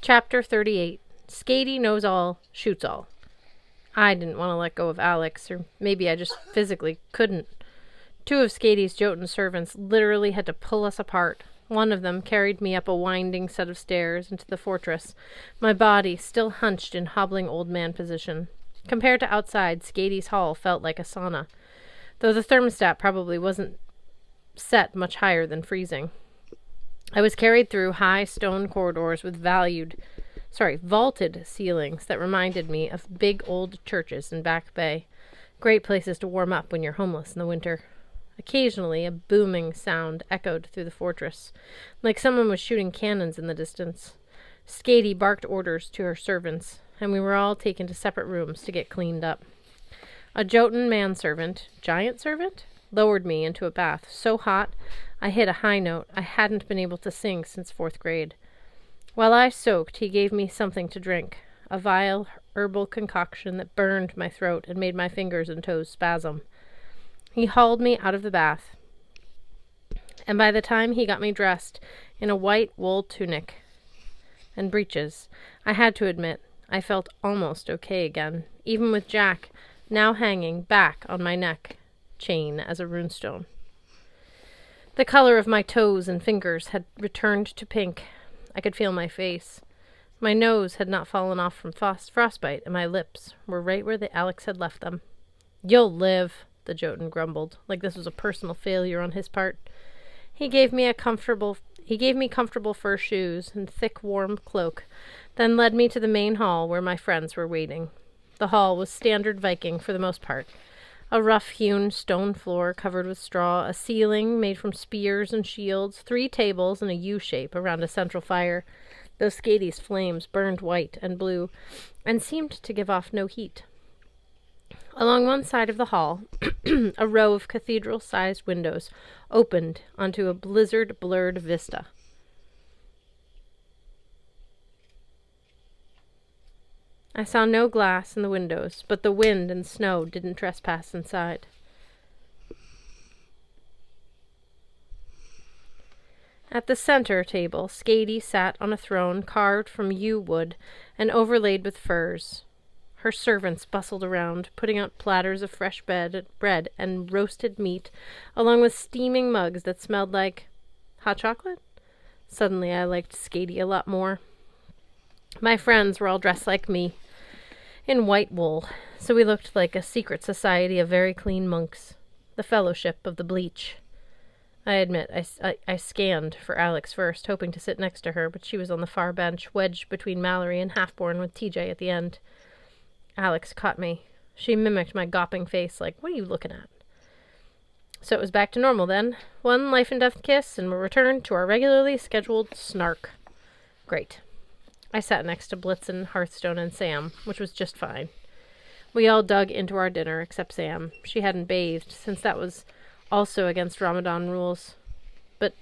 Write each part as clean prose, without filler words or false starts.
Chapter 38. Skady knows all, shoots all. I didn't want to let go of Alex, or maybe I just physically couldn't. Two of Skady's Jotun servants literally had to pull us apart. One of them carried me up a winding set of stairs into the fortress, my body still hunched in hobbling old man position. Compared to outside, Skady's hall felt like a sauna, though the thermostat probably wasn't set much higher than freezing. I was carried through high stone corridors with vaulted ceilings that reminded me of big old churches in Back Bay. Great places to warm up when you're homeless in the winter. Occasionally, a booming sound echoed through the fortress, like someone was shooting cannons in the distance. Skady barked orders to her servants, and we were all taken to separate rooms to get cleaned up. A Jotun giant servant, lowered me into a bath so hot I hit a high note I hadn't been able to sing since 4th grade. While I soaked, he gave me something to drink, a vile herbal concoction that burned my throat and made my fingers and toes spasm. He hauled me out of the bath, and by the time he got me dressed in a white wool tunic and breeches, I had to admit I felt almost okay again, even with Jack now hanging back on my neck chain as a runestone. The color of my toes and fingers had returned to pink. I could feel my face. My nose had not fallen off from frostbite, and my lips were right where Alex had left them. "You'll live," the Jotun grumbled, like this was a personal failure on his part. He gave me comfortable fur shoes and thick, warm cloak, then led me to the main hall where my friends were waiting. The hall was standard Viking for the most part. A rough-hewn stone floor covered with straw, a ceiling made from spears and shields, 3 tables in a U-shape around a central fire. Those Skady's flames burned white and blue and seemed to give off no heat. Along one side of the hall, a row of cathedral-sized windows opened onto a blizzard-blurred vista. I saw no glass in the windows, but the wind and snow didn't trespass inside. At the center table, Skady sat on a throne carved from yew wood and overlaid with furs. Her servants bustled around, putting out platters of fresh bread and roasted meat, along with steaming mugs that smelled like hot chocolate. Suddenly I liked Skady a lot more. My friends were all dressed like me, in white wool, so we looked like a secret society of very clean monks, the Fellowship of the Bleach. I admit, I scanned for Alex first, hoping to sit next to her, but she was on the far bench, wedged between Mallory and Halfborn with TJ at the end. Alex caught me. She mimicked my gawping face, like, "What are you looking at?" So it was back to normal then. One life-and-death kiss, and we'll return to our regularly scheduled snark. Great. I sat next to Blitzen, Hearthstone, and Sam, which was just fine. We all dug into our dinner, except Sam. She hadn't bathed, since that was also against Ramadan rules. But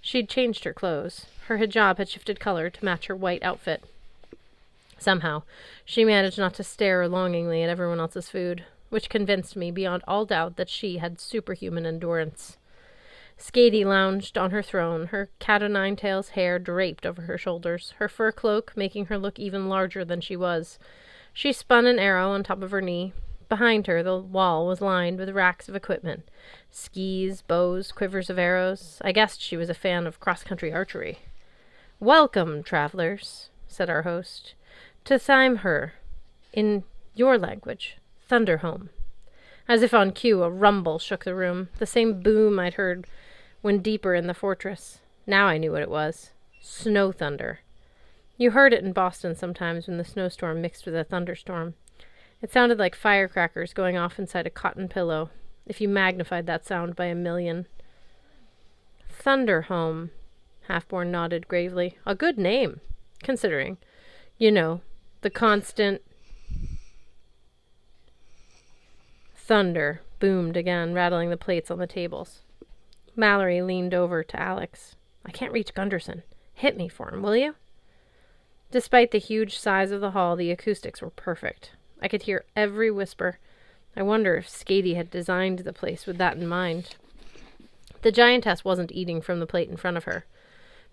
she'd changed her clothes. Her hijab had shifted color to match her white outfit. Somehow, she managed not to stare longingly at everyone else's food, which convinced me beyond all doubt that she had superhuman endurance. Skady lounged on her throne, her cat-o'-nine-tails hair draped over her shoulders, her fur cloak making her look even larger than she was. She spun an arrow on top of her knee. Behind her, the wall was lined with racks of equipment. Skis, bows, quivers of arrows. I guessed she was a fan of cross-country archery. "Welcome, travelers," said our host, "to Thymeher, in your language, Thunderhome." As if on cue, a rumble shook the room, the same boom I'd heard when deeper in the fortress. Now I knew what it was. Snow thunder. You heard it in Boston sometimes when the snowstorm mixed with a thunderstorm. It sounded like firecrackers going off inside a cotton pillow, if you magnified that sound by 1,000,000. Thunderhome, Halfborn nodded gravely. A good name, considering. You know, the constant thunder boomed again, rattling the plates on the tables. Mallory leaned over to Alex. "I can't reach Gunderson. Hit me for him, will you?" Despite the huge size of the hall, the acoustics were perfect. I could hear every whisper. I wonder if Skady had designed the place with that in mind. The giantess wasn't eating from the plate in front of her.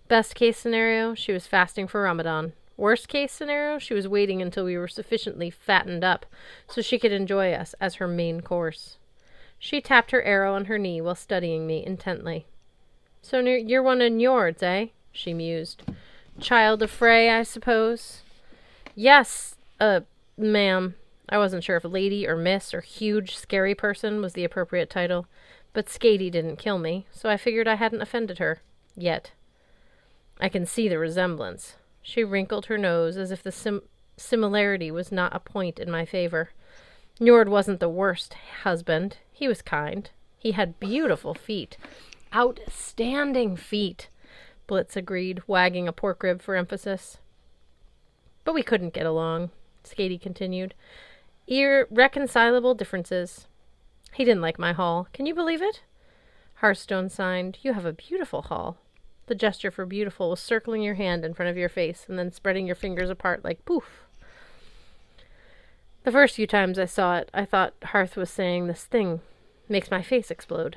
Best case scenario, she was fasting for Ramadan, Worst case scenario, she was waiting until we were sufficiently fattened up so she could enjoy us as her main course. She tapped her arrow on her knee while studying me intently. So you're one of Njord's, eh? She mused. Child of Frey, I suppose? Yes, ma'am. I wasn't sure if lady or miss or huge, scary person was the appropriate title, but Skady didn't kill me, so I figured I hadn't offended her. Yet. I can see the resemblance. She wrinkled her nose as if the similarity was not a point in my favor. Njord wasn't the worst husband. He was kind. He had beautiful feet. Outstanding feet, Blitz agreed, wagging a pork rib for emphasis. But we couldn't get along, Skady continued. Irreconcilable differences. He didn't like my hall. Can you believe it? Hearthstone signed. You have a beautiful hall. The gesture for beautiful was circling your hand in front of your face and then spreading your fingers apart like poof. The first few times I saw it, I thought Hearth was saying this thing makes my face explode.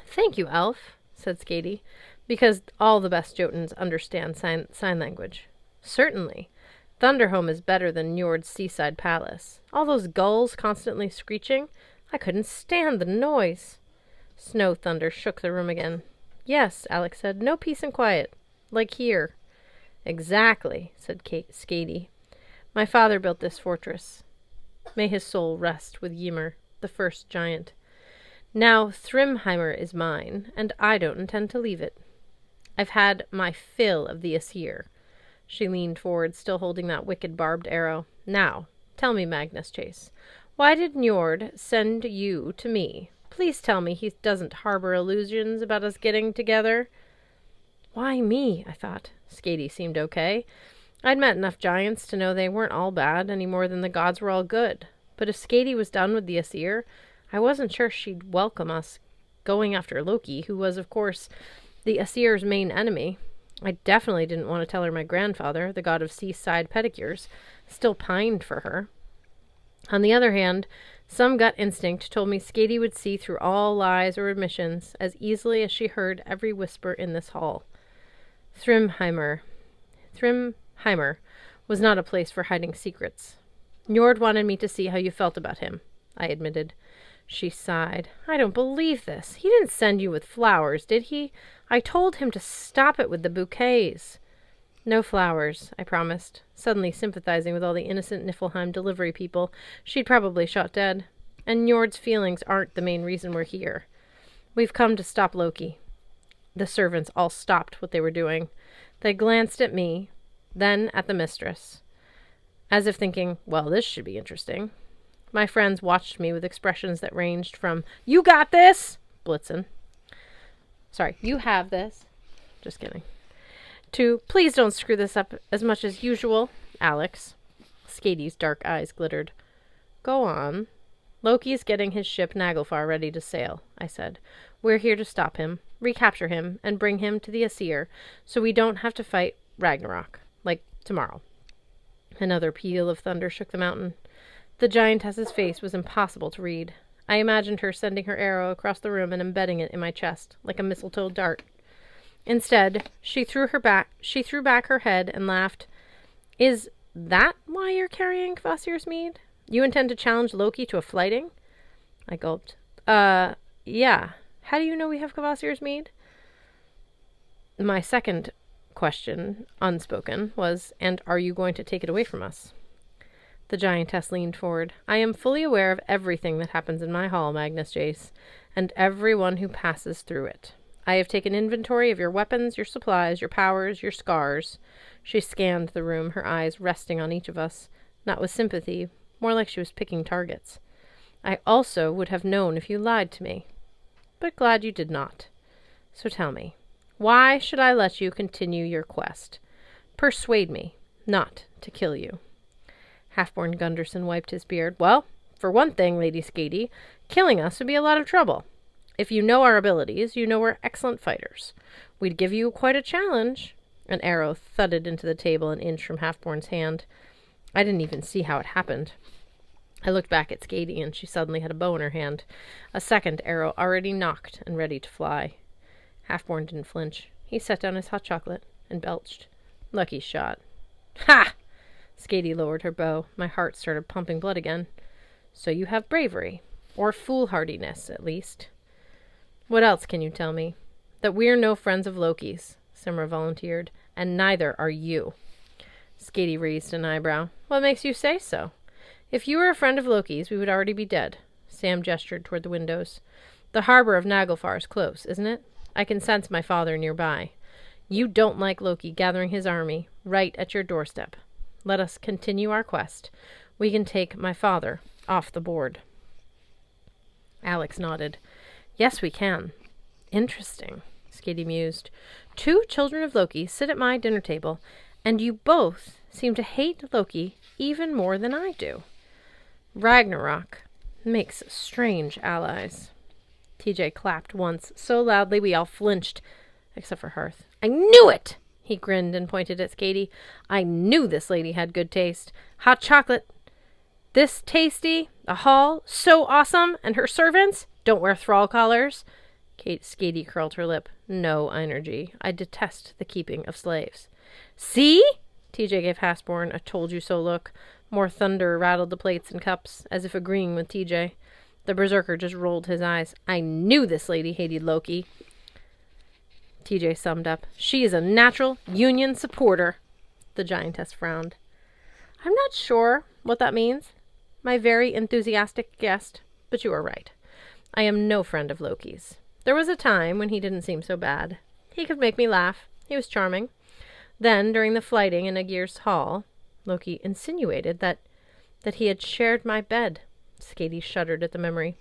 Thank you, Elf, said Skady, because all the best Jotuns understand sign language. Certainly. Thunderhome is better than Njord's seaside palace. All those gulls constantly screeching, I couldn't stand the noise. Snow thunder shook the room again. Yes, Alex said, no peace and quiet. Like here. Exactly, said Skady. My father built this fortress. May his soul rest with Ymir, the first giant. Now Thrymheimer is mine, and I don't intend to leave it. I've had my fill of the Aesir. She leaned forward, still holding that wicked barbed arrow. Now, tell me, Magnus Chase, why did Njord send you to me? Please tell me he doesn't harbor illusions about us getting together. Why me? I thought. Skady seemed okay. I'd met enough giants to know they weren't all bad any more than the gods were all good. But if Skady was done with the Aesir, I wasn't sure she'd welcome us going after Loki, who was, of course, the Aesir's main enemy. I definitely didn't want to tell her my grandfather, the god of seaside pedicures, still pined for her. On the other hand, some gut instinct told me Skady would see through all lies or omissions as easily as she heard every whisper in this hall. Thrymheimer was not a place for hiding secrets. Njord wanted me to see how you felt about him, I admitted. She sighed. I don't believe this. He didn't send you with flowers, did he? I told him to stop it with the bouquets. No flowers, I promised, suddenly sympathizing with all the innocent Niflheim delivery people she'd probably shot dead. And Njord's feelings aren't the main reason we're here. We've come to stop Loki. The servants all stopped what they were doing. They glanced at me, then at the mistress, as if thinking, well, this should be interesting. My friends watched me with expressions that ranged from, you got this, Blitzen. Sorry, you have this. Just kidding. To, please don't screw this up as much as usual, Alex. Skady's dark eyes glittered. Go on. Loki's getting his ship Naglfar ready to sail, I said. We're here to stop him, recapture him, and bring him to the Aesir, so we don't have to fight Ragnarok, like tomorrow. Another peal of thunder shook the mountain. The giantess's face was impossible to read. I imagined her sending her arrow across the room and embedding it in my chest, like a mistletoe dart. Instead, she threw back her head and laughed. Is that why you're carrying Kvasir's mead? You intend to challenge Loki to a fighting? I gulped. Yeah. How do you know we have Kvasir's mead? My second question, unspoken, was, and are you going to take it away from us? The giantess leaned forward. I am fully aware of everything that happens in my hall, Magnus Jace, and everyone who passes through it. I have taken inventory of your weapons, your supplies, your powers, your scars. She scanned the room, her eyes resting on each of us, not with sympathy, more like she was picking targets. I also would have known if you lied to me, but glad you did not. So tell me, why should I let you continue your quest? Persuade me not to kill you. Halfborn Gunderson wiped his beard. Well, for one thing, Lady Skady, killing us would be a lot of trouble. If you know our abilities, you know we're excellent fighters. We'd give you quite a challenge. An arrow thudded into the table an inch from Halfborn's hand. I didn't even see how it happened. I looked back at Skady, and she suddenly had a bow in her hand, a second arrow already nocked and ready to fly. Halfborn didn't flinch. He set down his hot chocolate and belched. Lucky shot. Ha! Skady lowered her bow. My heart started pumping blood again. So you have bravery. Or foolhardiness, at least. What else can you tell me? That we're no friends of Loki's, Simra volunteered, and neither are you. Skady raised an eyebrow. What makes you say so? If you were a friend of Loki's, we would already be dead. Sam gestured toward the windows. The harbor of Naglfar is close, isn't it? I can sense my father nearby. You don't like Loki gathering his army right at your doorstep. Let us continue our quest. We can take my father off the board. Alex nodded. Yes, we can. Interesting, Skady mused. 2 children of Loki sit at my dinner table, and you both seem to hate Loki even more than I do. Ragnarok makes strange allies. TJ clapped once, so loudly we all flinched, except for Hearth. I knew it! He grinned and pointed at Skady. I knew this lady had good taste. Hot chocolate. This tasty, a hall, so awesome, and her servants don't wear thrall collars. Skady curled her lip. No energy. I detest the keeping of slaves. See? TJ gave Hasborn a told-you-so look. More thunder rattled the plates and cups, as if agreeing with TJ. The berserker just rolled his eyes. I knew this lady hated Loki. TJ summed up. She is a natural Union supporter. The giantess frowned. I'm not sure what that means, my very enthusiastic guest, but you are right. I am no friend of Loki's. There was a time when he didn't seem so bad. He could make me laugh. He was charming. Then, during the flighting in Aegir's hall, Loki insinuated that he had shared my bed. Skady shuddered at the memory.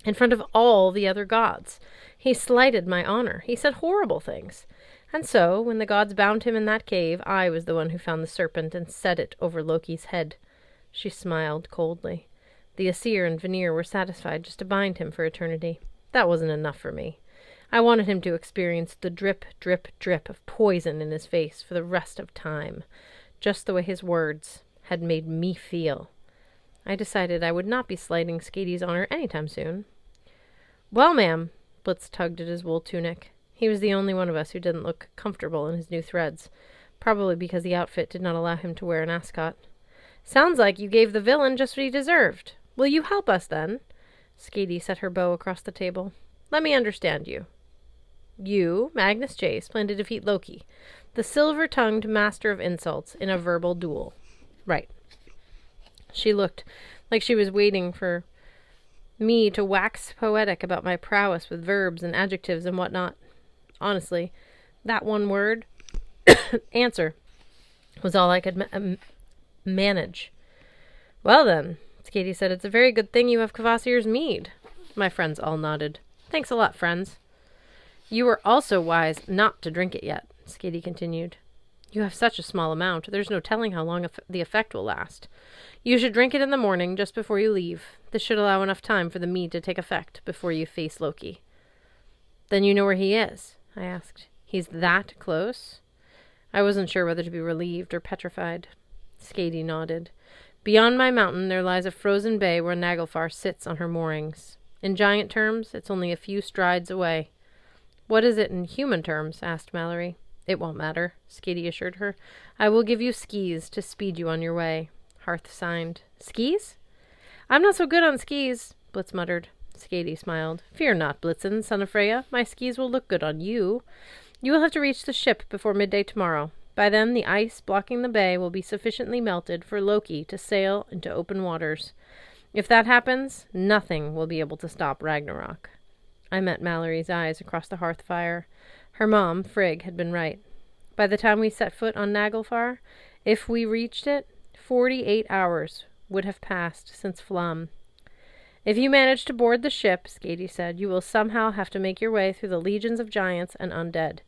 In front of all the other gods. He slighted my honor. He said horrible things. And so, when the gods bound him in that cave, I was the one who found the serpent and set it over Loki's head. She smiled coldly. The Aesir and Vanir were satisfied just to bind him for eternity. That wasn't enough for me. I wanted him to experience the drip, drip, drip of poison in his face for the rest of time, just the way his words had made me feel. I decided I would not be slighting Skady's honor anytime soon. Well, ma'am, Blitz tugged at his wool tunic. He was the only one of us who didn't look comfortable in his new threads, probably because the outfit did not allow him to wear an ascot. Sounds like you gave the villain just what he deserved. Will you help us, then? Skady set her bow across the table. Let me understand you. You, Magnus Chase, plan to defeat Loki, the silver-tongued master of insults, in a verbal duel. Right. She looked like she was waiting for me to wax poetic about my prowess with verbs and adjectives and whatnot. Honestly, that one word, answer, was all I could manage. Well then, Skady said, it's a very good thing you have Kvasir's mead. My friends all nodded. Thanks a lot, friends. You were also wise not to drink it yet, Skady continued. You have such a small amount, there's no telling how long the effect will last. You should drink it in the morning, just before you leave. This should allow enough time for the mead to take effect before you face Loki. Then you know where he is? I asked. He's that close? I wasn't sure whether to be relieved or petrified. Skady nodded. Beyond my mountain there lies a frozen bay where Naglfar sits on her moorings. In giant terms, it's only a few strides away. What is it in human terms? Asked Mallory. It won't matter, Skady assured her. I will give you skis to speed you on your way. Hearth signed. Skis? I'm not so good on skis, Blitz muttered. Skady smiled. Fear not, Blitzen, son of Freya. My skis will look good on you. You will have to reach the ship before midday tomorrow. By then, the ice blocking the bay will be sufficiently melted for Loki to sail into open waters. If that happens, nothing will be able to stop Ragnarok. I met Mallory's eyes across the hearth fire. Her mom, Frigg, had been right. By the time we set foot on Naglfar, if we reached it, 48 hours would have passed since Flam. If you manage to board the ship, Skady said, you will somehow have to make your way through the legions of giants and undead.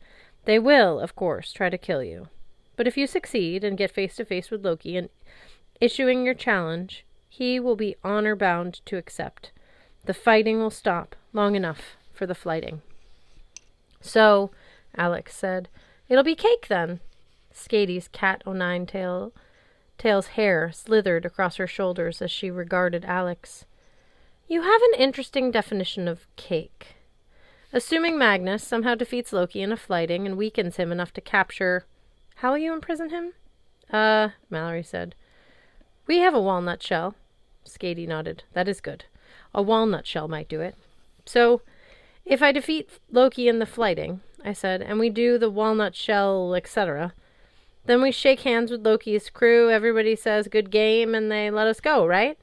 They will, of course, try to kill you. But if you succeed and get face-to-face with Loki and issuing your challenge, he will be honor-bound to accept. The fighting will stop long enough for the flighting. So, Alex said, it'll be cake then. Skady's cat-o'-nine-tail's hair slithered across her shoulders as she regarded Alex. You have an interesting definition of cake. Assuming Magnus somehow defeats Loki in a flighting and weakens him enough to capture... How will you imprison him? Mallory said. We have a walnut shell. Skady nodded. That is good. A walnut shell might do it. So, if I defeat Loki in the flighting, I said, and we do the walnut shell, etc., then we shake hands with Loki's crew, everybody says good game, and they let us go, right?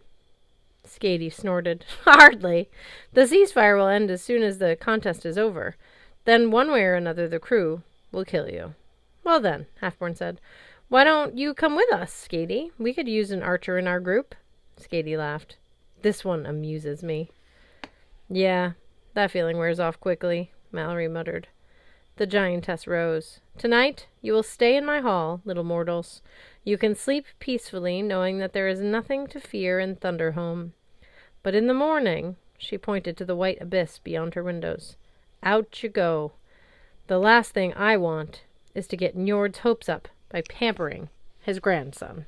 Skady snorted. Hardly. The ceasefire will end as soon as the contest is over. Then one way or another the crew will kill you. Well then, Halfborn said, why don't you come with us, Skady? We could use an archer in our group. Skady laughed. This one amuses me. Yeah, that feeling wears off quickly, Mallory muttered. The giantess rose. Tonight you will stay in my hall, little mortals. You can sleep peacefully, knowing that there is nothing to fear in Thunderhome. But in the morning, she pointed to the white abyss beyond her windows, out you go. The last thing I want is to get Njord's hopes up by pampering his grandson.